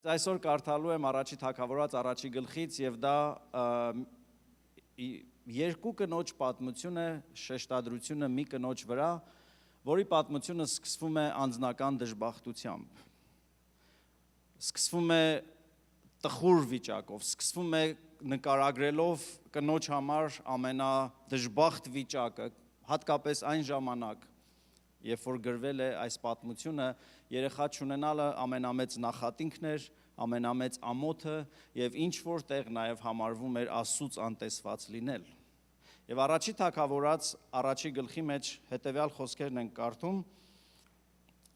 Այսօր կարդալու եմ առաջի թագավորած առաջի գլխից եւ դա երկու կնոջ պատմությունը, շեշտադրությունը մի կնոջ վրա, որի պատմությունը սկսվում է անձնական դժբախտությամբ։ Սկսվում է տխուր վիճակով, սկսվում է նկարագրելով կնոջ համար ամենադժբախտ վիճակը, հատկապես այն ժամանակ, երբ որ գրվել է այս պատմությունը, երեխա չունենալը ամենամեծ նախատինքն էր, ամենամեծ ամոթը եւ ինչ որ տեղ նաեւ համարվում էր Աստծուց անտեսված լինել։ Եվ առաջի թագավորած առաջի գլխի մեջ հետեւյալ խոսքերն են կարդում.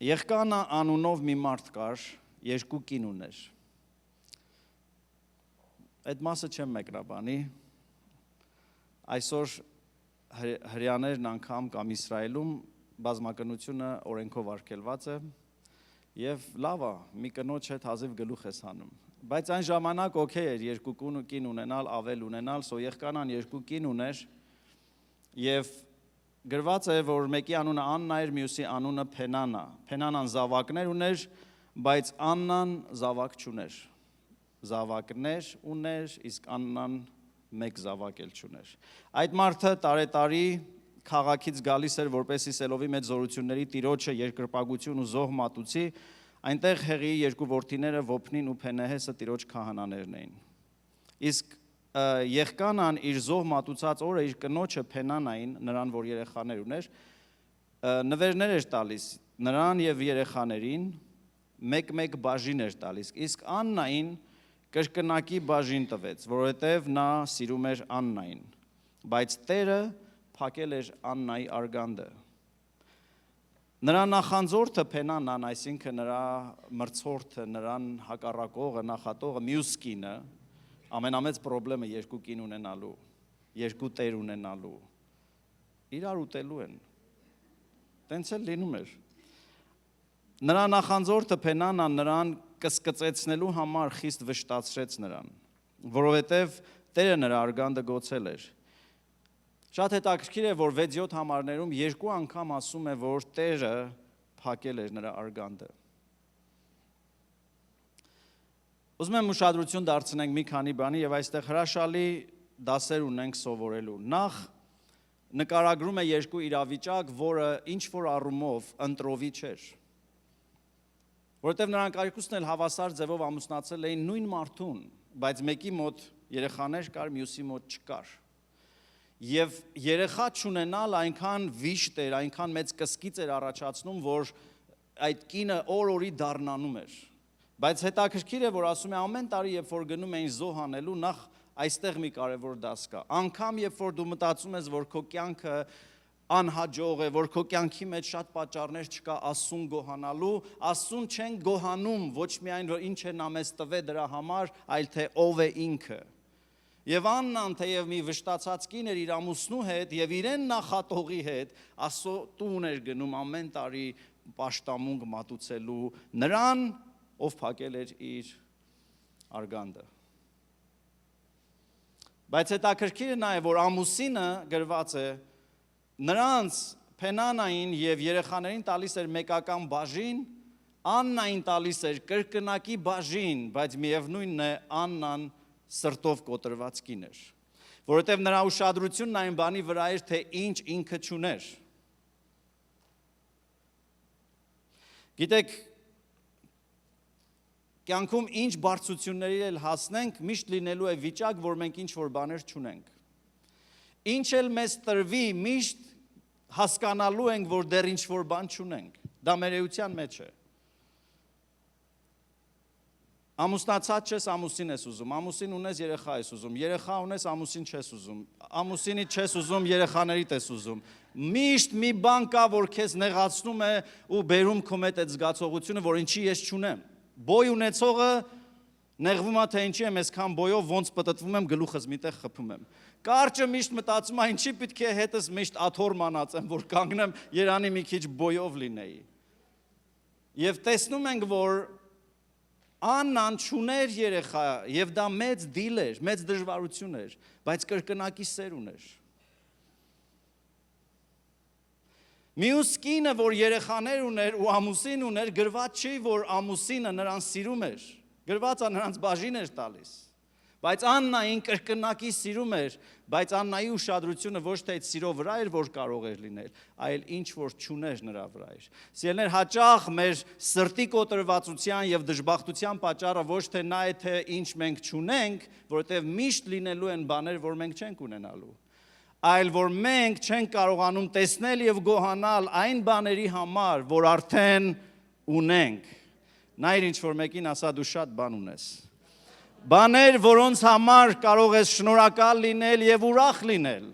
Եղկանա անունով մի մարդ կար, երկու կին ուներ։ Այդ մասը չեմ մեկնաբանի։ Այսօր հրյաներն անգամ կամ Իսրայելում բազմակնությունը օրենքով արգելված է եւ լավ է, մի կնոջ հետ հազիվ գլուխ ես հանում։ Բայց այն ժամանակ օքեյ էր երկու կին ունենալ, ավել ունենալ, սո եղկանան երկու կին ուներ եւ գրված է, որ մեկի անունը Աննա էր, մյուսի անունը Փենանա։ Փենանան զավակներ ուներ, բայց Աննան զավակ չուներ։ Զավակներ ուներ, իսկ Աննան մեկ զավակ էլ չուներ։ Այդ մարդը տարետարի քաղաքից գալիս էր, որպեսի Սելովի մեծ զորությունների տիրոջը երկրպագություն ու զոհ մատուցի, այնտեղ Հեղիի երկու որդիները Ոփնին ու Փենեհեսը տիրոջ քահանաներն էին։ Իսկ Եղկանան իր զոհ մատուցած օրը իր կնոջը Փենանային, նրան որ երեխաներ ուներ, նվերներ էր տալիս նրան եւ երեխաներին, մեկ բաժին էր տալիս։ Իսկ Աննային կրկնակի բաժին տվեց, որովհետեւ նա սիրում էր Աննային, բայց Տերը փակել էր Աննայի արգանդը։ Նրա նախանձորդը Փենանան, այսինքն նրա մրցորդը, նրան հակառակողը, նախատողը, մյուս կինը, ամենամեծ խնդրումը երկու կին ունենալու, երկու տեր ունենալու, իրար ուտելու են։ Տենց էլ լինում էր։ Նրա նախանձորդը Փենանան նրան կսկծեցնելու համար խիստ վշտացրեց նրան, որովհետև Տերը նրա արգանդը գոցել էր։ Շատ հետաքրքիր է, որ 6-7 համարներում երկու անգամ ասում է, որ Տերը փակել էր նրա արգանդը։ Ուզում եմ ուշադրություն դարձնենք մի քանի բանի եւ այստեղ հրաշալի դասեր ունենք սովորելու։ Նախ նկարագրում է երկու իրավիճակ, որը ինչ որ առումով ընտրովի չէր։ Որովհետեւ նրանք երկուսն էլ հավասար ձևով ամուսնացել էին նույն մարդուն, բայց մեկի մոտ երեխաներ կար, մյուսի մոտ չկար։ Եվ երեխա չունենալ այնքան վիշտ էր, այնքան մեծ կսկիծ էր առաջացնում, որ այդ կինը օր-օրի դառնանում էր։ Բայց հետաքրքիր է, որ ասում է ամեն տարի, երբ որ գնում էին զոհ անելու, նախ այստեղ մի կարևոր դաս կա։ Անգամ երբ որ դու մտածում ես, որ քո կյանքը անհաջող է, որ քո կյանքի մեջ շատ պատճառներ չկա Աստծուն գոհանալու, Աստծուն չեն գոհանում ոչ միայն որ ինչ է նա մեզ տվել դրա համար, այլ թե ով է ինքը։ Եվ Աննան թեև մի վշտացած կին էր իր ամուսնու հետ եւ իրեն նախատողի հետ Աստծո տուն էր գնում ամեն տարի պաշտամունք մատուցելու նրան, ով փակել էր իր արգանդը։ Բայց հետաքրքիրը նա է, որ ամուսինը գրված է նրանց Փենանային եւ երեխաներին տալիս էր մեկական բաժին, Աննային տալիս էր կրկնակի բաժին, բայց միևնույնն է Աննան սրտով կոտրված կին էր, որովհետև նրա ուշադրությունն այն բանի վրա էր, թե ինչ ինքը չուներ։ Գիտեք, կյանքում ինչ բարձրությունների էլ հասնենք, միշտ լինելու է վիճակ, որ մենք ինչ որ բաներ չունենք։ Ինչ էլ մեզ տրվի, միշտ հասկանալու ենք, որ դեռ ինչ որ բան չունենք։ Դա մեր էության մեջ է։ Ամուսնացած չես, ամուսին ես ուզում, ամուսին ունես, երեխա ես ուզում, երեխա ունես, ամուսին չես ուզում, ամուսինի չես ուզում, երեխաներիդ ես ուզում։ Միշտ մի բան կա, որ քեզ նեղացնում է ու բերում քո մոտ այդ զգացողությունը, որ ինչի ես չունեմ։ Բոյ ունեցողը նեղվում է, թե ինչի եմ այսքան բոյով, ոնց պտտվում եմ, գլուխս միտեղ խփում եմ։ Կարճը միշտ մտածում է, ինչի պետք է հետս միշտ աթոռ մանածեմ, որ կանգնեմ, երանի մի քիչ բոյով լինեի։ Եվ տեսնում ենք, որ Աննան չուներ երեխա եւ դա մեծ դիլ էր, մեծ դժվարություն էր, բայց կրկնակի սեր ուներ։ Մյուս կինը, որ երեխաներ ուներ ու ամուսին ուներ, գրված չի, որ ամուսինը նրան սիրում էր, Գրված է նրանց բաժին էր տալիս։ Բայց Աննային կրկնակի սիրում էր, բայց Աննայի ուշադրությունը ոչ թե այդ սիրո վրա էր, որ կարող էր լինել, այլ ինչ որ չուներ նրա վրա էր։ Սիրելիներ, հաճախ մեր սրտի կոտրվածության եւ դժբախտության պատճառը ոչ թե նա է, թե ինչ մենք չունենք, որովհետեւ միշտ լինելու են բաներ, որ մենք չենք ունենալու, այլ որ մենք չենք կարողանում տեսնել եւ գոհանալ այն բաների համար, որ արդեն ունենք։ Նայր ինչ որ մեկին ասա դու շատ բան ունես։ Բաներ, որոնց համար կարող ես շնորհակալ լինել եւ ուրախ լինել,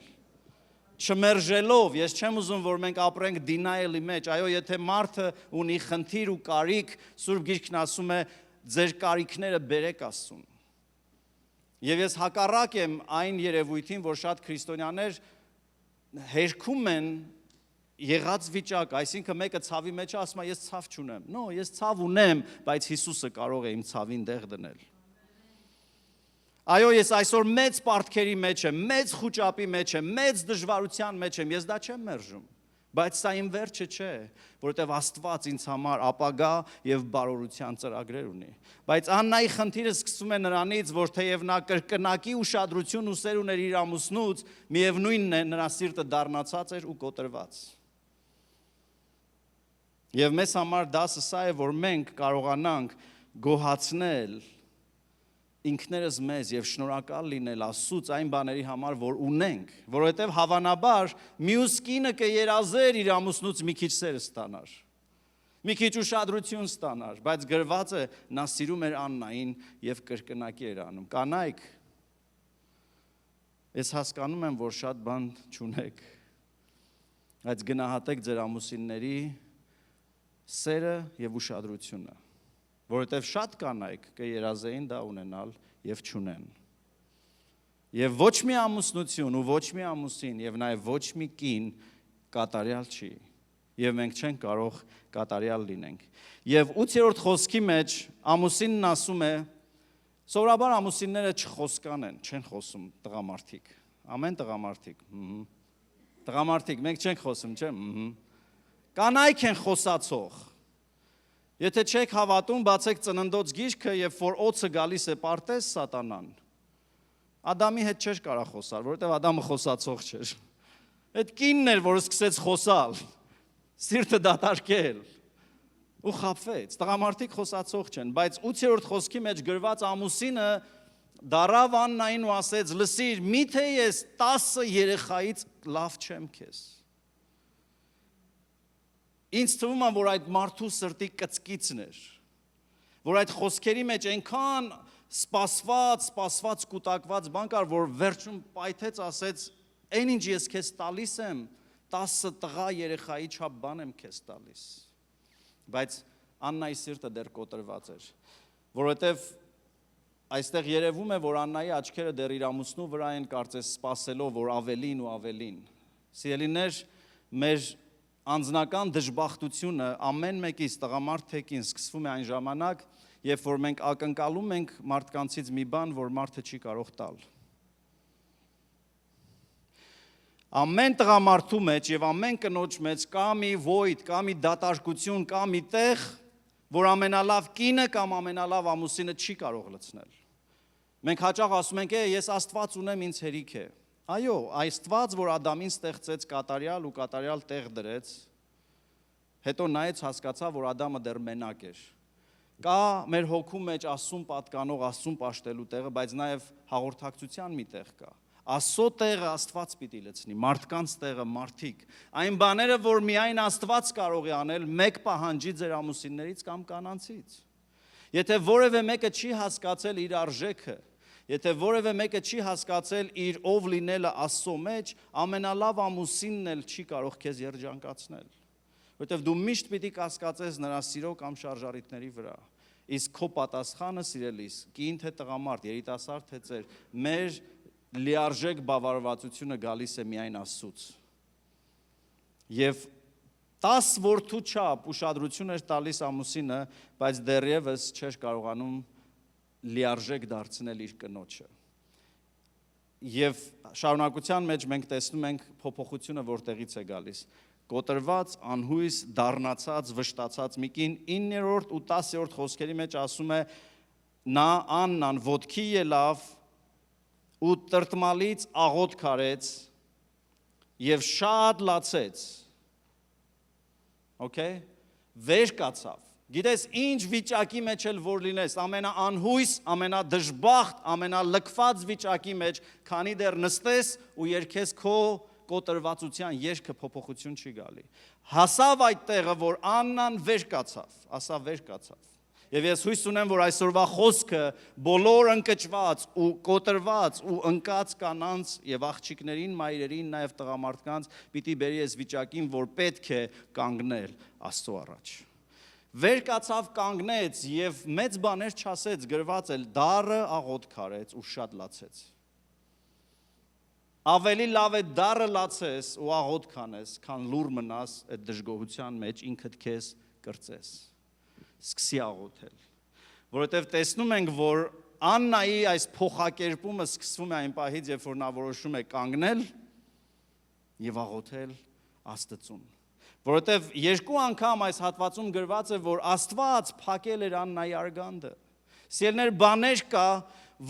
չմերժելով, ես չեմ ուզում, որ մենք ապրենք denial-ի մեջ, այո, եթե մարդը ունի խնդիր ու կարիք, Սուրբ Գիրքն ասում է, ձեր կարիքները բերեք Աստծուն։ Եվ ես հակառակ եմ այն երևույթին, որ շատ քրիստոնյաներ հերքում են եղած վիճակ, այսինքն մեկը ցավի մեջ ասում է, ես ցավ չունեմ։ No, ես ցավ ունեմ, բայց Հիսուսը կարող է իմ ցավին տեղ դնել։ Այո, ես այսօր մեծ պարտքերի մեջ եմ, մեծ խուճապի մեջ եմ, մեծ դժվարության մեջ եմ, ես դա չեմ մերժում, բայց սա իմ վերջը չէ, որովհետև Աստված ինձ համար ապագա եւ բարօրության ծրագրեր ունի։ Բայց Աննայի խնդիրը սկսվում է նրանից, որ թեև նա կրկնակի ուշադրություն ու սեր ուներ իր ամուսնուց, միևնույնն է նրա սիրտը դառնացած էր ու կոտրված։ Եվ մեզ համար դասը սա է, որ մենք կարողանանք գոհացնել ինքներս մեզ եւ շնորհակալ լինել Աստծուց այն բաների համար, որ ունենք, որովհետեւ հավանաբար մյուս կինը կերազեր իր ամուսնուց մի քիչ սեր ստանար, մի քիչ ուշադրություն ստանար, բայց գրված է նա սիրում էր Աննային եւ կրկնակի էր անում։ Կանայք, ես հասկանում եմ, որ շատ բան չունեք, բայց գնահատեք ձեր ամուսինների սերը եւ ուշադրությունը, որովհետև շատ կանայք կերազեին դա ունենալ եւ չունեն։ Եվ ոչ մի ամուսնություն ու ոչ մի ամուսին եւ նաեւ ոչ մի կին կատարյալ չի։ Եվ մենք չենք կարող կատարյալ լինենք։ Եվ 8-րդ խոսքի մեջ ամուսինն ասում է, սովորաբար ամուսինները չխոսկան են, չեն խոսում տղամարդիկ։ Ամեն տղամարդիկ։ Տղամարդիկ, մենք չենք խոսում, չէ՞։ Կանայք են խոսացող։ Եթե չեք հավատում, բացեք ծննդոց գիրքը, երբ որ օձը գալիս է պարտեզ սատանան, Ադամի հետ չէր կարող խոսալ, որովհետև Ադամը խոսացող չէր։ Այդ կինն էր, որ սկսեց խոսալ, սիրտը դատարկել ու խաբվեց։ Տղամարդիկ խոսացող չեն, բայց 8-րդ խոսքի մեջ գրված ամուսինը դարավ Աննային ու ասեց. «Լսիր, միթե ես 10 երեխայից լավ չեմ քեզ»։ Ինձ թվում է, որ այդ մարդու սրտի կծկիցն էր, որ այդ խոսքերի մեջ այնքան սպասված կուտակված բան կար, որ վերջում պայթեց, ասեց, այն ինչ ես քեզ տալիս եմ, 10 տղա երեխայի չափ բան եմ քեզ տալիս։ Բայց Աննայի սիրտը դեռ կոտրված էր, որովհետև այստեղ երևում է, որ Աննայի աչքերը դեռ իր ամուսնու վրա են, կարծես սպասելով, որ ավելին ու ավելին։ Սիրելիներ, մեր անձնական դժբախտությունը ամեն մեկից տղամարդ թեկին սկսվում է այն ժամանակ, երբ որ մենք ակնկալում ենք մարդկանցից մի բան, որ մարդը չի կարող տալ։ Ամեն տղամարդու մեջ եւ ամեն կնոջ մեջ կա մի void, կա մի դատարկություն, կա մի տեղ, որ ամենալավ կինը կամ ամենալավ ամուսինը չի կարող լցնել։ Մենք հաճախ ասում ենք, ես Աստված ունեմ, ինձ հերիք է։ Այո, Աստված, որ Ադամին ստեղծեց կատարյալ ու կատարյալ տեղ դրեց, հետո նայեց հասկացավ, որ Ադամը դեռ մենակ էր։ Կա մեր հոգու մեջ Աստծուն պատկանող, Աստծուն պաշտելու տեղը, բայց նաև հաղորդակցության մի տեղ կա։ Աստծո տեղը Աստված պիտի լցնի, մարդկանց տեղը մարդիկ։ Այն բաները, որ միայն Աստված կարող է անել, մեկ պահանջի ձեր ամուսիններից կամ կանանցից։ Եթե որևէ մեկը չի հասկացել իր արժեքը, եթե որևէ մեկը չի հասկացել իր ով լինելը Աստծո մեջ, ամենալավ ամուսինն էլ չի կարող քեզ երջանկացնել, որովհետև դու միշտ պիտի կասկածես նրա սիրո կամ շարժառիթների վրա։ Իսկ քո պատասխանը, սիրելիս, կին թե տղամարդ, երիտասարդ թե ծեր, մեր լիարժեք բավարարվածությունը գալիս է միայն Աստծուց։ Եվ 10 որդու չափ ուշադրություն էր տալիս ամուսինը, բայց դեռևս չէր կարողանում լիարժեք դարձնել իր կնոջը։ Եվ շարունակության մեջ մենք տեսնում ենք փոփոխությունը որտեղից է գալիս։ Կոտրված, անհույս, դառնացած, վշտացած մի կին 9-րդ ու 10-րդ խոսքերի մեջ ասում է, նա Աննան ոտքի ելավ ու տրտմալից աղոթք արեց եւ շատ լացեց։ Okay? Վեր կացավ։ Գիտես ինչ վիճակի մեջ էլ որ լինես, ամենաանհույս, ամենադժբախտ, ամենալքված վիճակի մեջ, քանի դեռ նստես ու երգես քո կոտրվածության երգը փոփոխություն չի գալի։ Հասավ այդ տեղը, որ Աննան վեր կացավ, ասա վեր կացավ։ Եվ ես հույս ունեմ, որ այսօրվա խոսքը բոլոր ընկճված ու կոտրված ու ընկած կանանց եւ աղջիկներին, մայրերին, նաեւ տղամարդկանց պիտի բերի այս վիճակին, որ պետք է կանգնել Աստծո առաջ։ Վեր կացավ, կանգնեց եւ մեծ բաներ չասեց, գրված էլ դառը աղոթք արեց ու շատ լացեց։ Ավելի լավ է դառը լացես ու աղոթք անես, քան լուր մնաս այդ դժգոհության մեջ ինքդ քեզ կրծես։ Սկսի աղոթել, որովհետև տեսնում ենք, որ Աննայի այս փոխակերպումը սկսվում է այն պահից, երբ որ նա որոշում է կանգնել եւ աղոթել Աստծուն։ Որովհետև երկու անգամ այս հատվածում գրված է, որ Աստված փակել էր Աննայի արգանդը։ Սիրելիներ, բաներ կա,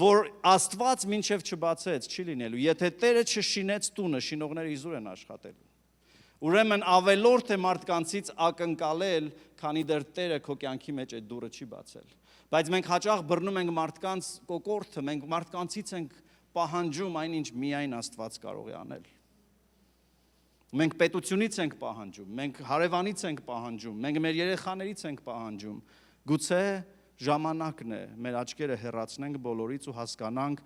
որ Աստված մինչև չբացեց, չի լինելու։ Եթե Տերը չշինեց տունը, շինողները իզուր են աշխատելու։ Ուրեմն ավելորդ է մարդկանցից ակնկալել, քանի դեռ Տերը քո կյանքի մեջ այդ դուռը չի բացել։ Բայց մենք հաճախ բռնում ենք մարդկանց կոկորդը, մենք մարդկանցից ենք պահանջում այնինչ միայն Աստված կարող է անել։ Մենք պետությունից ենք պահանջում, մենք հարևանից ենք պահանջում, մենք մեր երեխաներից ենք պահանջում։ Գուցե ժամանակն է մեր աչքերը հեռացնենք բոլորից ու հասկանանք,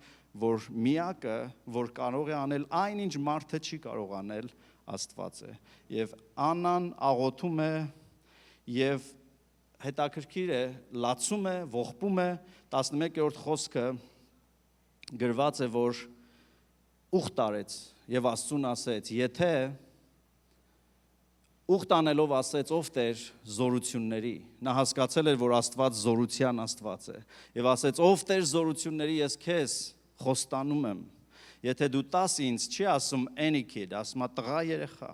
որ միակը, որ կարող է անել այնինչ մարդը չի կարող անել, Աստված է։ Եվ Աննան աղոթում է եւ հետաքրքիր է, լացում է, ողբում է, 11-րդ խոսքը գրված է, որ ուխտ արեց եւ Աստծուն ասեց, եթե ուխտ անելով ասեց, ով Տեր զորությունների, նա հասկացել էր, որ Աստված զորության Աստված է, եւ ասեց, ով Տեր զորությունների, ես քեզ խոստանում եմ, եթե դու տաս ինձ, չի ասում any kid, ասում է տղա երեխա,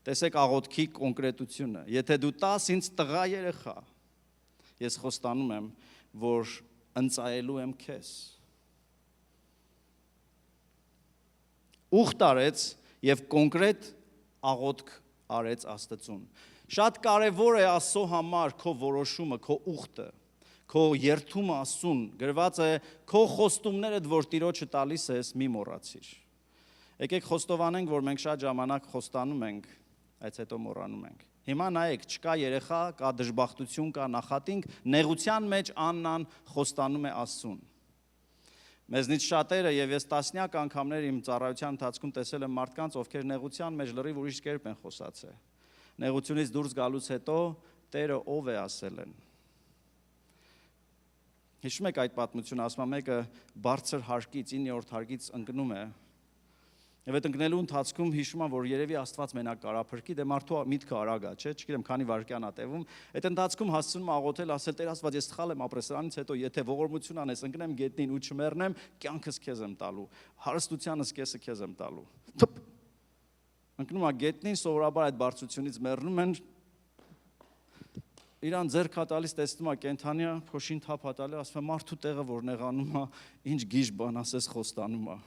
տեսեք աղոթքի կոնկրետությունը, եթե դու տաս ինձ տղա երեխա, ես խոստանում եմ, որ ընծայելու եմ քեզ, ուխտ արեց եւ կոնկրետ աղոթք արեց Աստծուն։ Շատ կարևոր է Աստծո համար քո որոշումը, քո ուխտը, քո երթումը Աստծուն, գրված է քո խոստումներդ, որ Տիրոջը տալիս ես, մի մոռացիր։ Եկեք խոստովանենք, որ մենք շատ ժամանակ խոստանում ենք, այդ հետո մոռանում ենք։ Հիմա նայեք, չկա երեխա, կա դժբախտություն, կա նախատինք, նեղության մեջ Աննան խոստանում է Աստծուն։ Մեզնից շատերը եւ ես տասնյակ անգամներ իմ ծառայության ընթացքում տեսել եմ մարդկանց, ովքեր նեղության մեջ լրիվ ուրիշ կերպ են խոսացել։ Նեղությունից դուրս գալուց հետո Տերը ով է ասել են։ Հիշում եք այդ պատմությունը, ասում է մեկը բարձր հարկից, 9-րդ հարկից ընկնում է։ Եվ այդ ընկնելու ընթացքում հիշում եմ, որ երևի Աստված մենակ կարա փրկի, դե մարդու միտքը արագ է, չէ՞, չգիտեմ, քանի վայրկյան ա տևում։ Այդ ընթացքում հասցնում աղոթել, ասել Տեր Աստված, ես սխալ եմ ապրել, սրանից հետո եթե ողորմություն անես, ընկնեմ գետնին ու չմեռնեմ, կյանքս քեզ եմ տալու, հարստությանս կեսը քեզ եմ տալու։ Ընկնում է գետնին, սովորաբար այդ բարձրությունից մեռնում են։ Իրան ձեռք հա տալիս տեսնում է կենթանիա, փոշին թափ հա տալի, ասում է մարդու տեղը որ նեղանում է, ինչ գիժ բան ասես խոստանում է։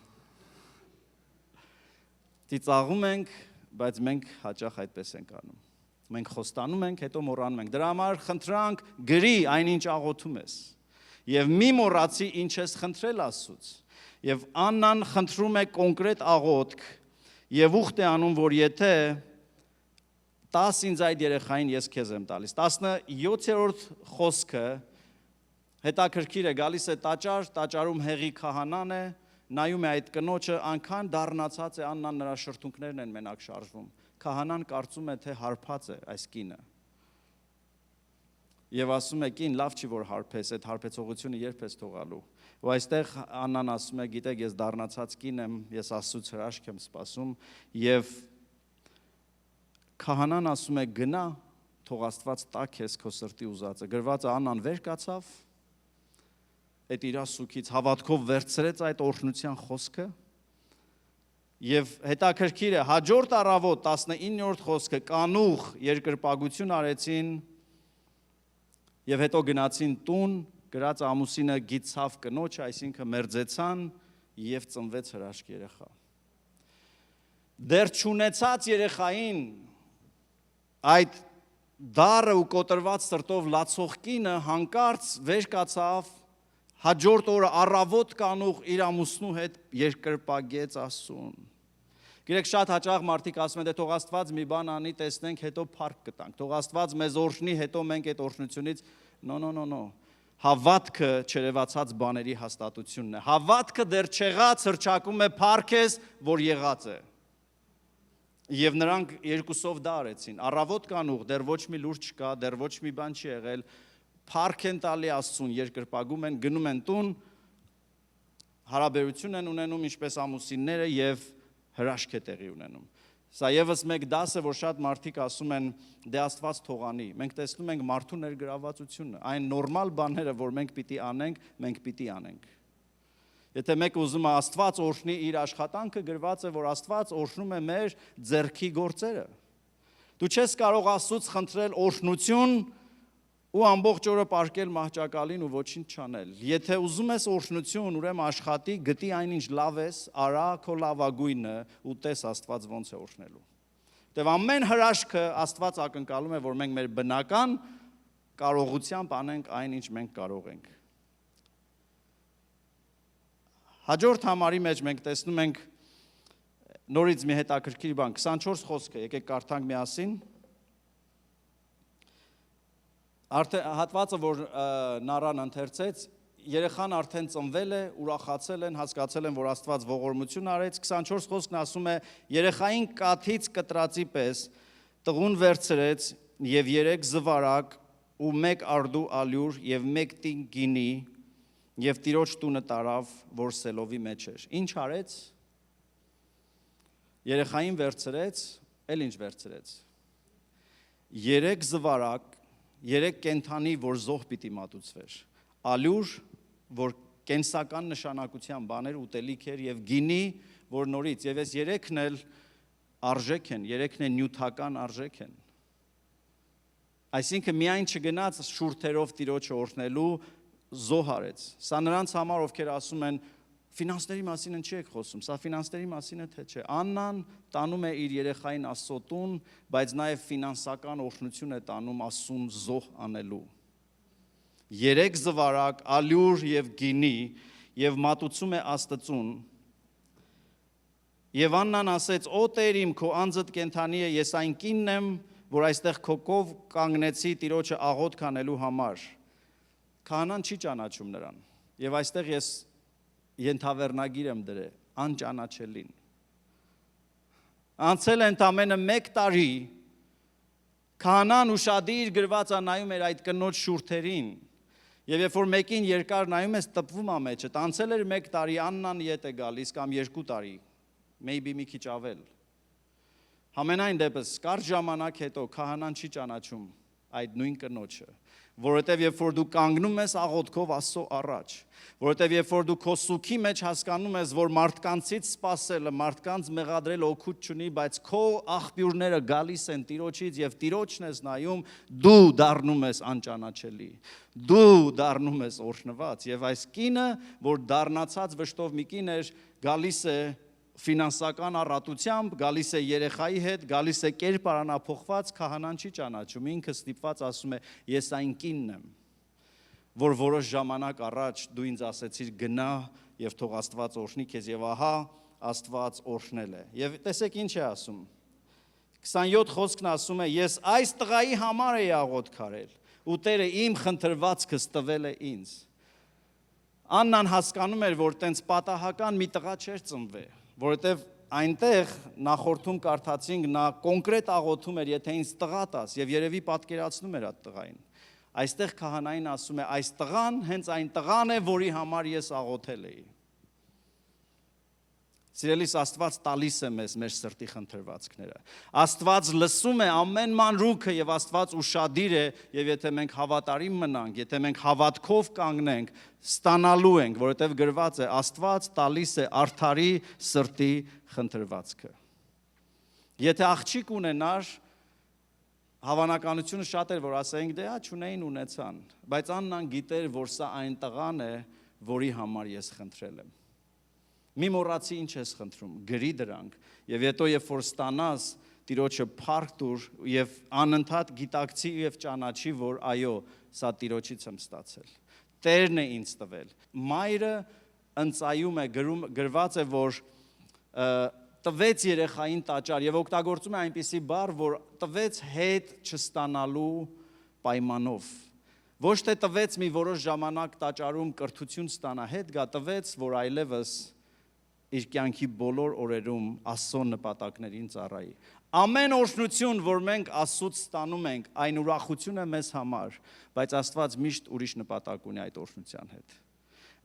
Ծիծաղում ենք, բայց մենք հաճախ այդպես ենք անում։ Մենք խոստանում ենք, հետո մոռանում ենք։ Դրա համար խնդրանք գրի այնինչ աղոթում ես։ Եվ մի մոռացի ինչ ես խնդրել Աստծուց։ Եվ Աննան խնդրում է կոնկրետ աղոթք եւ ուխտ է անում, որ եթե տաս ինձ այդ երեխային ես քեզ եմ տալիս։ 17-րդ խոսքը հետաքրքիր է, գալիս է տաճար, տաճարում հեղի քահանան է, նայում է այդ կնոջը, այնքան դառնացած է Աննան, նրա շրթունքներն են մենակ շարժվում։ Քահանան կարծում է, թե հարբած է այս կինը։ Եվ ասում է, կին, լավ չի որ հարբես, այդ հարբեցողությունը երբ ես թողալու։ Ու այստեղ Աննան ասում է, գիտեք, ես դառնացած կին եմ, ես Աստծուց հրաշք եմ սպասում, եւ քահանան ասում է, գնա, թող Աստված տա քեզ քո սրտի ուզածը։ Գրված է Աննան վեր կացավ, այդ իր սուքից հավատքով վերցրեց այդ օրհնության խոսքը եւ հետաքրքիր է հաջորդ առավոտ 19-րդ խոսքը կանուխ երկրպագություն արեցին եւ հետո գնացին տուն գրած ամուսինը գիծավ կնոջը, այսինքն մերձեցան եւ ծնվեց հրաշք երեխա։ Դեռ չունեցած երեխային այդ դառը ու կոտրված սրտով լացող կինը հանկարծ վեր կացավ, հաջորդ օրը առավոտ կանուղ իր ամուսնու հետ երկրպագեց Աստծուն։ Գիտեք, շատ հաճախ մարդիկ ասում են, դե թող Աստված մի բան անի, տեսնենք, հետո փառք կտանք։ Թող Աստված մեզ օրհնի, հետո մենք այդ օրհնությունից no. Հավատքը չերևացած բաների հաստատությունն է։ Հավատքը դեռ չեղած հռչակում է փառքես, որ եղած է։ Եվ նրանք երկուսով դա արեցին։ Առավոտ կանուղ, դեռ ոչ մի լուր չկա, դեռ ոչ մի բան չի եղել։ Փառք են տալի Աստծուն, երկրպագում են, գնում են տուն, հարաբերություն են ունենում ինչպես ամուսինները եւ հրաշք է տեղի ունենում։ Սա եւս մեկ դաս է, որ շատ մարդիկ ասում են, դե Աստված թողանի։ Մենք տեսնում ենք մարդու ներգրավվածությունը, այն նորմալ բաները, որ մենք պիտի անենք, մենք պիտի անենք։ Եթե մեկ ուզում է Աստված օրհնի իր աշխատանքը, գրված է, որ Աստված օրհնում է մեր ձեռքի գործերը։ Դու չես կարող Աստծուց խնդրել օրհնություն ու ամբողջ օրը պարկել մահճակալին ու ոչինչ չանել։ Եթե ուզում ես օրհնություն, ուրեմն աշխատի, գտի այնինչ լավ ես, արա քո լավագույնը ու տես Աստված ոնց է օրհնելու։ Դե ամեն հրաշքը Աստված ակնկալում է, որ մենք մեր բնական կարողությամբ անենք այնինչ մենք կարող ենք։ Հաջորդ համարի մեջ մենք տեսնում ենք նորից մի հետաքրքիր բան, 24 խոսքը, եկեք կարդանք միասին։ Հատվածը, որ Նարան ընթերցեց, երեխան արդեն ծնվել է, ուրախացել են, հասկացել են, որ Աստված ողորմություն արեց, 24 խոսքն ասում է, երեխային կաթից կտրածի պես տղուն վերցրեց եւ 3 զվարակ ու 1 արդու ալյուր եւ 1 տին գինի եւ տիրոջ տունը տարավ, որ սելովի մեջ էր։ Ինչ արեց։ Երեխային վերցրեց, էլ ինչ վերցրեց։ 3 զվարակ 3 կենթանի, որ զոհ պիտի մատուցվեր, ալյուր, որ կենսական նշանակության բաներ ուտելիք էր եւ գինի, որ նորից եւ այս 3-ն էլ արժեք են, 3-ն էլ նյութական արժեք են։ Այսինքն միայն չգնաց շուրթերով տիրոջը օրհնելու զոհ արեց։ Սա նրանց համար, ովքեր ասում են ֆինանսների մասին են չի եք խոսում, սա ֆինանսների մասին է թե չէ։ Աննան տանում է իր երեխային Աստծո տուն, բայց նաև ֆինանսական օրհնություն է տանում Աստծուն զոհ անելու։ 3 զվարակ, ալյուր եւ գինի եւ մատուցում է Աստծուն։ Եվ Աննան ասեց. «Օ Տեր իմ, քո անձդ կենթանի է, ես այն կինն եմ, որ այստեղ քո կով կանգնեցի տիրոջը աղոթք անելու համար»։ Քահանան չի ճանաչում նրան։ Եվ այստեղ ես ենթավեռնագիր եմ դրել, անճանաչելին։ Անցել է ընդամենը 1 տարի, քահանան ուշադիր գրված է նայում էր այդ կնոջ շուրթերին, եւ երբ որ մեկին երկար նայում ես, տպվում է մեջը, անցել էր 1 տարի, Աննան ետ է գալիս կամ 2 տարի, maybe մի քիչ ավել։ Համենայն դեպս, կարճ ժամանակ հետո քահանան չի ճանաչում այդ նույն կնոջը, որովհետև երբ որ դու կանգնում ես աղոթքով Աստծո առաջ, որովհետև երբ որ դու քո սուքի մեջ հասկանում ես, որ մարդկանցից սпасելը, մարդկանց մեղադրել օգուտ չունի, բայց քո աղբյուրները գալիս են Տիրոջից եւ Տիրոջն ես նայում, դու դառնում ես անճանաչելի, դու դառնում ես օրհնված եւ այս կինը, որ դառնացած վշտով մի կին էր, գալիս է ֆինանսական առատությամբ, գալիս է երեխայի հետ, գալիս է կերպարանափոխված, քահանան չի ճանաչում, ինքը ստիպված ասում է, ես այն կինն եմ, որ որոշ ժամանակ առաջ դու ինձ ասեցիր գնա եւ թող Աստված օրհնի քեզ եւ ահա Աստված օրհնել է։ Եվ տեսեք ինչ է ասում։ 27 խոսքն ասում է, ես այս տղայի համար էի աղոթք արել, ու Տերը իմ խնդրվածքս տվել է ինձ։ Աննան հասկանում էր, որ տենց պատահական մի տղա չէր ծնվել, որովհետև այնտեղ նախորդում կարդացինք, նա կոնկրետ աղոթում էր, եթե ինձ տղա տաս, եւ երևի պատկերացնում էր այդ տղային։ Այստեղ քահանային ասում է, այս տղան հենց այն տղան է, որի համար ես աղոթել էի։ Սիրելիս, Աստված տալիս է մեզ մեր սրտի խնդրվածքները։ Աստված լսում է ամեն մանրուքը եւ Աստված ուշադիր է, եւ եթե մենք հավատարիմ մնանք, եթե մենք հավատքով կանգնենք, ստանալու ենք, որովհետեւ գրված է Աստված տալիս է արդարի սրտի խնդրվածքը։ Եթե աղջիկ ունենար, Հավանականությունը շատ էր, որ ասենք դե չունեին ունեցան, բայց Աննան գիտեր, որ սա այն տղան է, որի համար ես խնդրել եմ։ Մի մոռացի ինչ ես խնդրում, գրի դրանք, եւ հետո երբ որ ստանաս, Տիրոջը փառք տուր եւ անընդհատ գիտակցի եւ ճանաչի, որ այո, սա Տիրոջից եմ ստացել։ Տերն է ինձ տվել։ Մայրը ընծայում է, գրված է, որ տվեց երեխային տաճար եւ օգտագործում է այնպիսի բառ, որ տվեց հետ չստանալու պայմանով։ Ոչ թե տվեց մի որոշ ժամանակ տաճարում կրթություն ստանա, հետ գա, տվեց, որ այլևս իր կյանքի բոլոր օրերում Աստծո նպատակներին ծառայի։ Ամեն օրհնություն, որ մենք Աստծուց ստանում ենք, այն ուրախություն է մեզ համար, բայց Աստված միշտ ուրիշ նպատակ ունի այդ օրհնության հետ։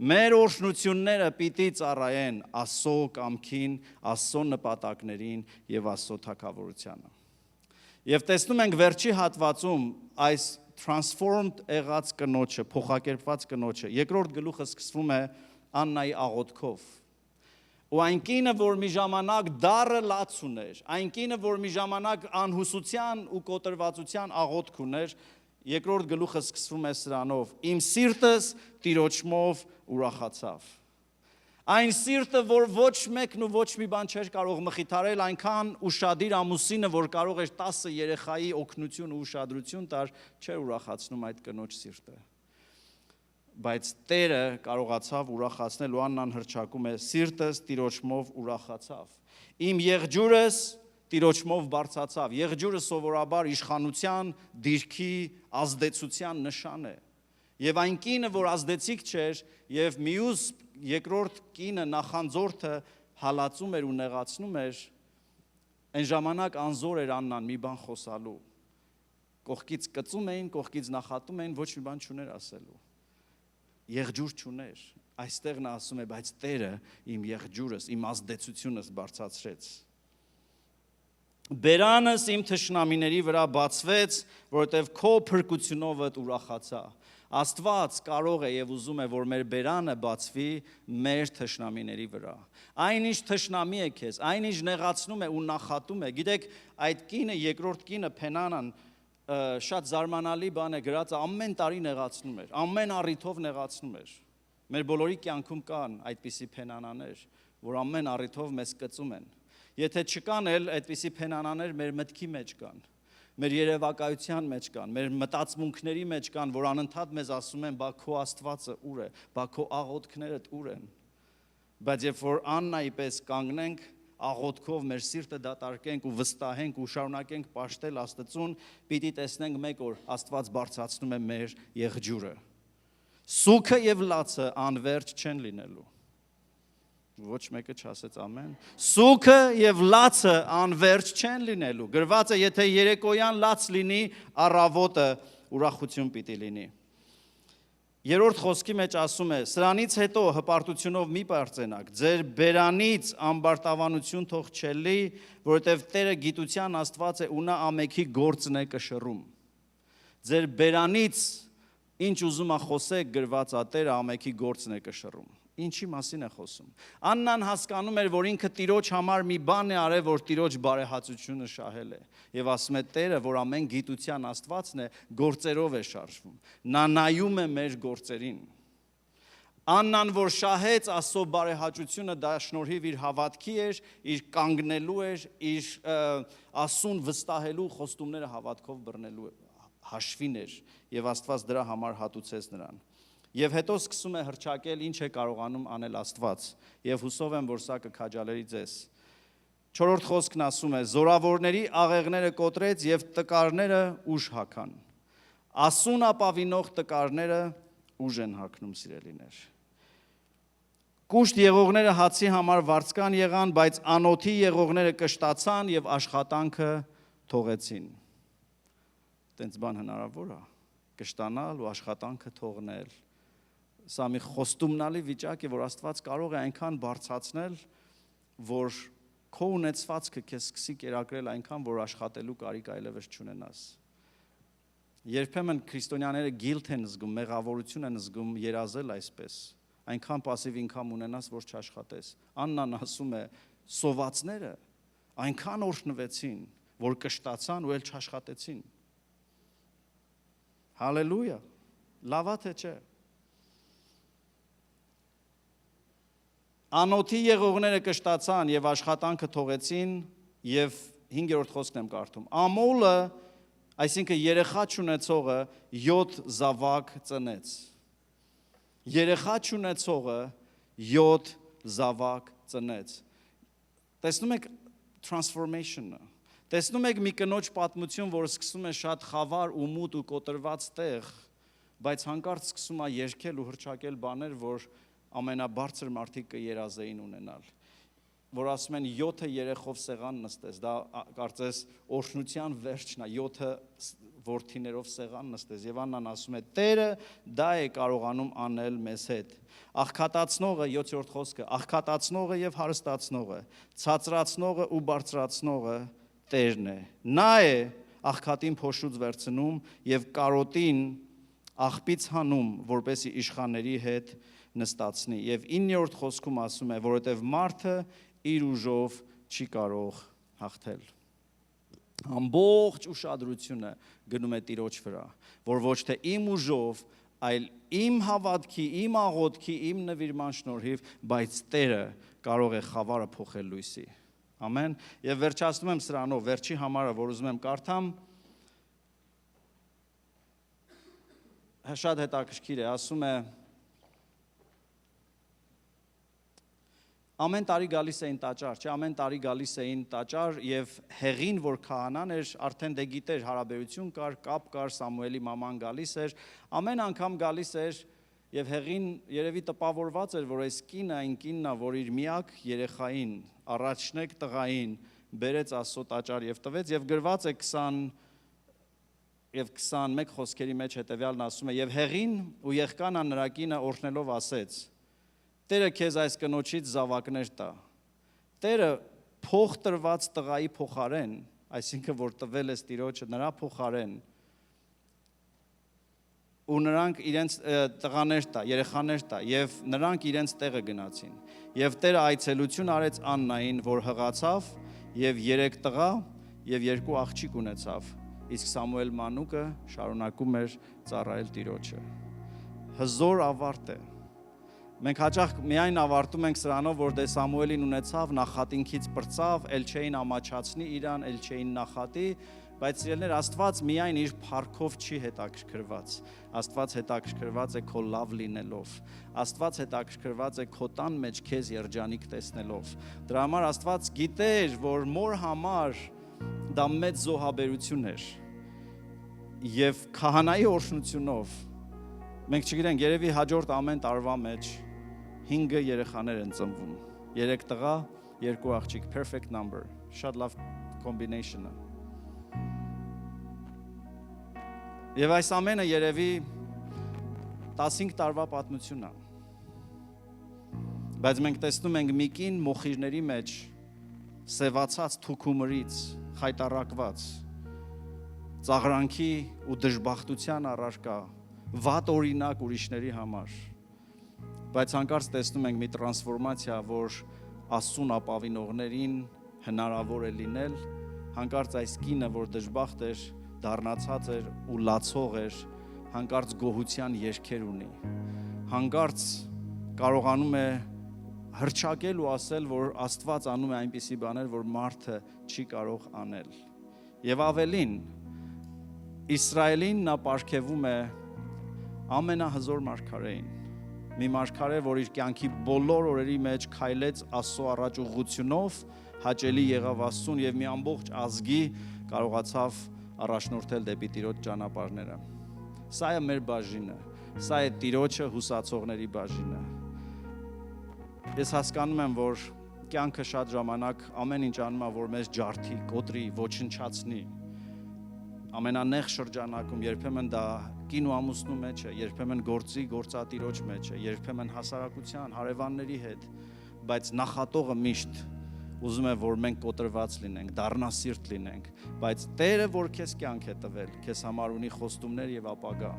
Մեր օրհնությունները պիտի ծառայեն Աստծո կամքին, Աստծո նպատակներին եւ Աստծո թագավորությանը։ Եվ տեսնում ենք վերջի հատվածում այս transformed եղած կնոջը, փոխակերպված կնոջը, երկրորդ գլուխը սկսվում է Աննայի աղոթքով։ Ու այն կինը, որ մի ժամանակ դառը լաց ուներ, այն կինը, որ մի ժամանակ անհուսության ու կոտրվածության աղոթք ուներ, երկրորդ գլուխը սկսվում է սրանով. Իմ սիրտս Տիրոջմով ուրախացավ։ Այն սիրտը, որ ոչ մեկն ու ոչ մի բան չէր կարող մխիթարել, այնքան ուշադիր ամուսինը, որ կարող էր 10 երեխայի օգնություն ու ուշադրություն տար, չէր ուրախացնում այդ կնոջ սիրտը։ Բայց Տերը կարողացավ ուրախացնել ու Աննան հռչակում է սիրտս Տիրոջմով ուրախացավ։ Իմ եղջյուրս Տիրոջմով բարձացավ։ Եղջյուրը սովորաբար իշխանության, դիրքի, ազդեցության նշան է։ Եվ այն կինը, որ ազդեցիկ չէր, եւ մյուս երկրորդ կինը նախանձորդը հալածում էր ու նեղացնում էր, այն ժամանակ անզոր էր Աննան մի բան խոսալու։ Կողքից կծում էին, կողքից նախատում էին, ոչ մի բան չուներ ասելու։ Եղջյուր չուներ, այստեղ նա ասում է, բայց Տերը իմ եղջյուրս, իմ ազդեցությունս բարձրացրեց։ Բերանս իմ թշնամիների վրա բացվեց, որովհետև քո փրկությունով ուրախացա։ Աստված կարող է եւ ուզում է, որ մեր բերանը բացվի մեր թշնամիների վրա։ Այնինչ թշնամի է քեզ, այնինչ նեղացնում է ու նախատում է։ Գիտեք, այդ կինը, երկրորդ կինը Փենանան շատ զարմանալի բան է գրած, ամեն տարի նեղացնում էր, ամեն առիթով նեղացնում էր։ Մեր բոլորի կյանքում կան այդպիսի փենանաներ, որ ամեն առիթով մեզ կծում են։ Եթե չկան էլ այդպիսի փենանաներ մեր մտքի մեջ կան, մեր երևակայության մեջ կան, մեր մտածմունքների մեջ կան, որ անընդհատ մեզ ասում են, բա քո Աստվածը ուր է, բա քո աղոթքներդ ուր են։ Բայց երբ որ Աննայի պես կանգնենք, աղոթքով մեր սիրտը դատարկենք ու վստահենք ու շարունակենք պաշտել Աստծուն, պիտի տեսնենք մեկ օր Աստված բարձրացնում է մեր եղջյուրը։ Սուքը եւ լացը անverջ չեն լինելու։ Ոչ մեկը չասեց ամեն։ Սուքը եւ լացը անverջ չեն լինելու։ Գրված է, եթե երեկոյան լաց լինի, առավոտը ուրախություն պիտի լինի։ Երրորդ խոսքի մեջ ասում է. սրանից հետո հպարտությունով մի պարծենաք, ձեր բերանից ամբարտավանություն թող չելի, որովհետև Տերը գիտության Աստված է ու նա ամեքի գործն է կշռում։ Ձեր բերանից ինչ ուզում է խոսեք գրված է, Տերը ամեքի գործն է կշռում։ Ինչի մասին է խոսում։ Աննան հասկանում էր, որ ինքը Տիրոջ համար մի բան է արել, որ Տիրոջ բարեհաճությունը շահել է։ Եվ ասում է Տերը, որ ամեն գիտության Աստվածն է, գործերով է շարժվում։ Նա նայում է մեր գործերին։ Աննան, որ շահեց Աստծո բարեհաճությունը, դա շնորհիվ իր հավատքի էր, իր կանգնելու էր, իր Աստծուն վստահելու, խոստումները հավատքով բռնելու հաշվին էր, եւ Աստված դրա համար հատուցեց նրան։ Եվ հետո սկսում է հռչակել ինչ է կարողանում անել Աստված, եւ հուսով եմ, որ սա կքաջալերի ձեզ։ 4-րդ խոսքն ասում է. զորավորների աղեղները կոտրեց եւ տկարները ուժ հագան։ Ասուն ապավինող տկարները ուժ են հագնում, սիրելիներ։ Կուշտ եղողները հացի համար վարձկան եղան, բայց անոթի եղողները կշտացան եւ աշխատանքը թողեցին։ Տենց բան հնարավոր է, կշտանալ ու աշխատանքը թողնել։ Սա մի խոստումնալի վիճակ է, որ Աստված կարող է այնքան բարձրացնել, որ քո ունեցվածքը քեզ սկսի կերակրել այնքան, որ աշխատելու կարիք այլևս չունենաս։ Երբեմն քրիստոնյաները գիլթ են զգում, մեղավորություն են զգում երազել այսպես, այնքան պասիվ ինքամ ունենաս, որ չաշխատես։ Աննան ասում է, սովածները այնքան օրհնվեցին, որ կշտացան ու էլ չաշխատեցին։ Հալելույա։ Լավա թե չէ։ Անոթի եղողները կշտացան եւ աշխատանքը թողեցին եւ 5-րդ խոսքն եմ կարդում։ Ամոլը, այսինքն երեխա չունեցողը 7 զավակ ծնեց։ Երեխա չունեցողը 7 զավակ ծնեց։ Տեսնում եք transformation-ը։ Տեսնում եք մի կնոջ պատմություն, որ սկսում է շատ խավար ու մութ ու կոտրված տեղ, բայց հանկարծ սկսում է երգել ու հռչակել բաներ, որ ամենաբարձր մարդիկ կերազեին ունենալ, որ ասում են 7 երեխով սեղան նստես, դա կարծես օրհնության վերջն է, 7 որդիներով սեղան նստես, եւ Աննան ասում է, Տերը դա է կարողանում անել մեզ հետ։ Աղքատացնողը, 7-րդ խոսքը, աղքատացնողը եւ հարստացնողը, ցածրացնողը ու բարձրացնողը Տերն է։ Նա է աղքատին փոշուց վերցնում եւ կարոտին աղբից հանում, որպեսի իշխանների հետ նստացնի։ Եվ 9-րդ խոսքում ասում է, որովհետև մարդը իր ուժով չի կարող հաղթել։ Ամբողջ ուշադրությունը գնում է Տիրոջ վրա, որ ոչ թե իմ ուժով, այլ իմ հավատքի, իմ աղոթքի, իմ նվիրման շնորհիվ, բայց Տերը կարող է խավարը փոխել լույսի։ Ամեն։ Եվ վերջացնում եմ սրանով, վերջի համարը, որ ուզում եմ կարդամ, շատ հետաքրքիր է, ասում է, ամեն տարի գալիս էին տաճար, չէ, ամեն տարի գալիս էին տաճար եւ Հեղին, որ քահանան էր, արդեն դե գիտեր հարաբերություն կար, կապ կար, Սամուելի մաման գալիս էր, ամեն անգամ գալիս էր եւ Հեղին երևի տպավորված էր, որ այս կինը այն կինն է, որ իր միակ երեխային, առաջնեկ տղային բերեց Աստծո տաճար եւ տվեց եւ գրված է 21 խոսքերի մեջ հետեւյալն ասում է եւ Հեղին ու եղկանա նրա կինը օրհնելով ասեց. Տերը քեզ այս կնոջից զավակներ տա։ Տերը փող տրված տղայի փոխարեն, այսինքն որ տվել ես Տիրոջը նրա փոխարեն, ու նրանք իրենց տղաներ տա, երեխաներ տա, եւ նրանք իրենց տեղը գնացին։ Եվ Տերը այցելություն արեց Աննային, որ հղացավ, եւ 3 տղա եւ 2 աղջիկ ունեցավ, իսկ Սամուել մանուկը շարունակում էր ծառայել Տիրոջը։ Հզոր ավարտ է։ Մենք հաճախ միայն ավարտում ենք սրանով, որ դե Սամուելին ունեցավ, նախատինքից պրծավ, էլ չէին ամաչացնի իրան, էլ չէին նախատի, բայց սիրելիներ, Աստված միայն իր փառքով չի հետաքրքրված։ Աստված հետաքրքրված է քո լավ լինելով։ Աստված հետաքրքրված է քո տան մեջ քեզ երջանիկ տեսնելով։ Դրա համար Աստված գիտեր, որ մոր համար դա մեծ զոհաբերություն էր։ Եվ քահանայի օրհնությունով մենք չգիտենք, երևի հաջորդ ամեն տարվա մեջ 5 երեխաներ են ծնվում, 3 տղա, 2 աղջիկ, perfect number, շատ լավ combination է։ Եվ այս ամենը երևի 15 տարվա պատմություն է։ Բայց մենք տեսնում ենք մի կին մոխիրների մեջ սևացած թուքումրից, խայտառակված, ծաղրանքի ու դժբախտության առարկա, վատ օրինակ ուրիշների համար։ Բայց հանկարծ տեսնում ենք մի տրանսֆորմացիա, որ Աստծուն ապավինողներին հնարավոր է լինել, հանկարծ այս կինը, որ դժբախտ էր, դառնացած էր ու լացող էր, հանկարծ գոհության երգեր ունի, հանկարծ կարողանում է հռչակել ու ասել, որ Աստված անում է այնպիսի բաներ, որ մարդը չի կարող անել։ Եվ ավելին, Իսրայելին նա պարգևում է ամենահզոր մարգարեին, մի մարգարե, որ իր կյանքի բոլոր օրերի մեջ քայլեց Աստծո առաջ ուղղությունով, հաճելի եղավ Աստծուն եւ մի ամբողջ ազգի կարողացավ առաջնորդել դեպի Տիրոջ ճանապարհները։ Սա է մեր բաժինը, սա է Տիրոջը հուսացողների բաժինը։ Ես հասկանում եմ, որ կյանքը շատ ժամանակ ամեն ինչ անում է, որ մեզ ջարդի, կոտրի, ոչնչացնի։ Ամենանեղ շրջանակում երբեմն դա կին ու ամուսնու մեջ է, երբեմն գործի գործատիրոջ մեջ է, երբեմն հասարակության, հարևանների հետ, բայց նախատողը միշտ ուզում է, որ մենք կոտրված լինենք, դառնասիրտ լինենք, բայց Տերը, որ քեզ կյանք է տվել, քեզ համար ունի խոստումներ եւ ապագա։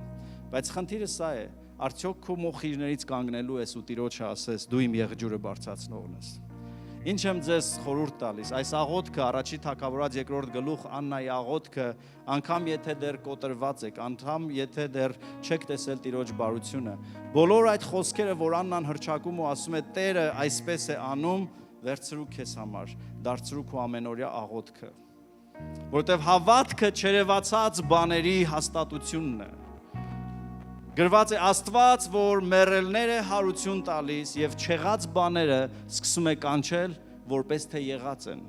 Բայց խնդիրը սա է, արդյոք քո մոխիրներից կանգնելու ես ու Տիրոջը ասես, դու իմ եղջյուրը բարձրացնողն ես։ Ինչ եմ ձեզ խորհուրդ տալիս, այս աղոթքը առաջի թագավորած 2-րդ գլուխ Աննայի աղոթքը, անգամ եթե դեռ կոտրված եք, անգամ եթե դեռ չեք տեսել Տիրոջ բարությունը, բոլոր այդ խոսքերը, որ Աննան հռչակում ու ասում է Տերը այսպես է անում, վերցրու քեզ համար, դարձրու քո ամենօրյա աղոթքը, որովհետև հավատքը չերևացած բաների հաստատությունն է։ Գրված է Աստված, որ մեռելները հարություն տալիս եւ չեղած բաները սկսում է կանչել, որպես թե եղած են։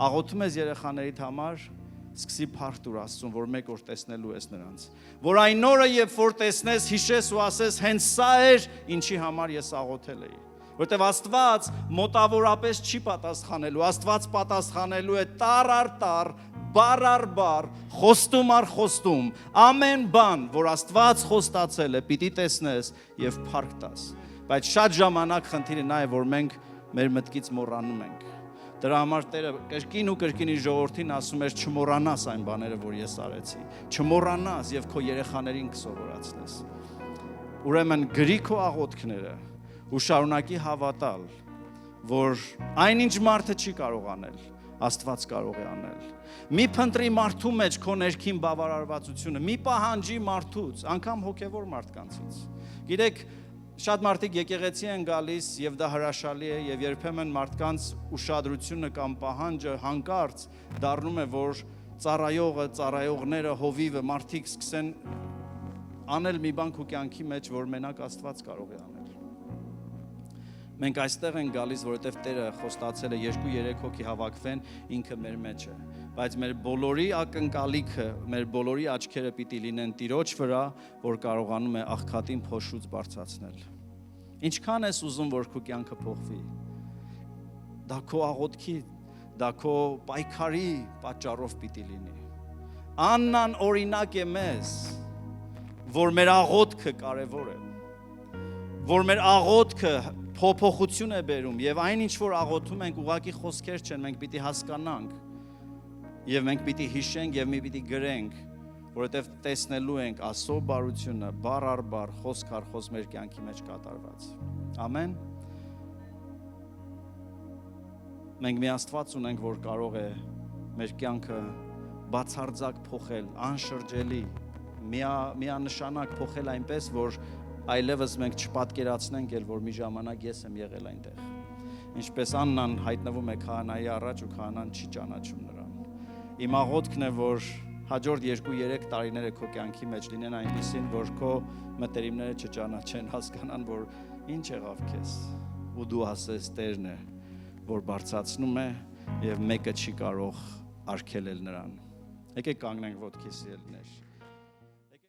Աղոթում ես երեխաներիդ համար, սկսի փառք տուր Աստծուն, որ մեկ օր տեսնելու ես նրանց։ Որ այն օրը, երբ որ տեսնես, հիշես ու ասես, հենց սա էր, ինչի համար ես աղոթել էի։ Որտեւ Աստված մոտավորապես չի պատասխանելու, Աստված պատասխանելու է տառ առ տառ, բառ առ բառ, խոստում առ խոստում, ամեն բան, որ Աստված խոստացել է, պիտի տեսնես եւ փառք տաս։ Բայց շատ ժամանակ խնդիրը նա է, որ մենք մեր մտքից մոռանում ենք։ Դրա համար Տերը կրկին ու կրկինի ժողովրդին ասում էր չմոռանաս այն բաները, որ ես արեցի, չմոռանաս եւ քո երեխաներին կսովորացնես։ Ուրեմն գրի քո աղոթքները ու շարունակի հավատալ, որ այնինչ մարդը չի կարող անել, Աստված կարող է անել։ Մի փնտրի մարդու մեջ քո ներքին բավարարվածությունը, մի պահանջի մարդուց, անգամ հոգևոր մարդկանցից։ Գիտեք, շատ մարդիկ եկեղեցի են գալիս եւ դա հրաշալի է եւ երբեմն մարդկանց ուշադրությունը կամ պահանջը հանկարծ դառնում է, որ ծառայողը, ծառայողները, հովիվը մարդիկ սկսեն անել մի բան քո կյանքի մեջ, որ մենակ Աստված կարող է անել։ Մենք այստեղ ենք գալիս, որովհետև Տերը խոստացել է 2-3 հոգի հավաքվեն, ինքը մեր մեջ է։ Բայց մեր բոլորի ակնկալիքը, մեր բոլորի աչքերը պիտի լինեն Տիրոջ վրա, որ կարողանում է աղքատին փոշուց բարձրացնել։ Ինչքան ես ուզում, որ քո կյանքը փոխվի։ Դա քո աղոթքի, դա քո պայքարի պատճառով պիտի լինի։ Աննան օրինակ է մեզ, որ մեր աղոթքը կարևոր է, որ մեր աղոթքը փոփոխություն է բերում եւ այն ինչ որ աղոթում ենք ուղակի խոսքեր չեն, մենք պիտի հասկանանք եւ մենք պիտի հիշենք եւ մի պիտի գրենք, որովհետեւ տեսնելու ենք Աստծո բարությունը բառ առ բառ, խոսք առ խոսք մեր կյանքի մեջ կատարված։ Ամեն։ Մենք մի Աստված ունենք, որ կարող է մեր կյանքը բացարձակ փոխել, անշրջելի, միանշանակ փոխել այնպես, որ այլևս մենք չպատկերացնենք էլ, որ մի ժամանակ ես եմ եղել այնտեղ։ Ինչպես Աննան հայտնվում է քահանայի առաջ ու քահանան չի ճանաչում նրան։ Իմ աղոթքն է, որ հաջորդ 2-3 տարիները քո կյանքի մեջ լինեն այնպիսին, որ քո մտերիմները չճանաչեն, հասկանան, որ ինչ եղավ քեզ, ու դու ասես Տերն է, որ բարձրացնում է եւ մեկը չի կարող արգելել նրան։ Եկեք կանգնենք ոտքի սիրելիներ։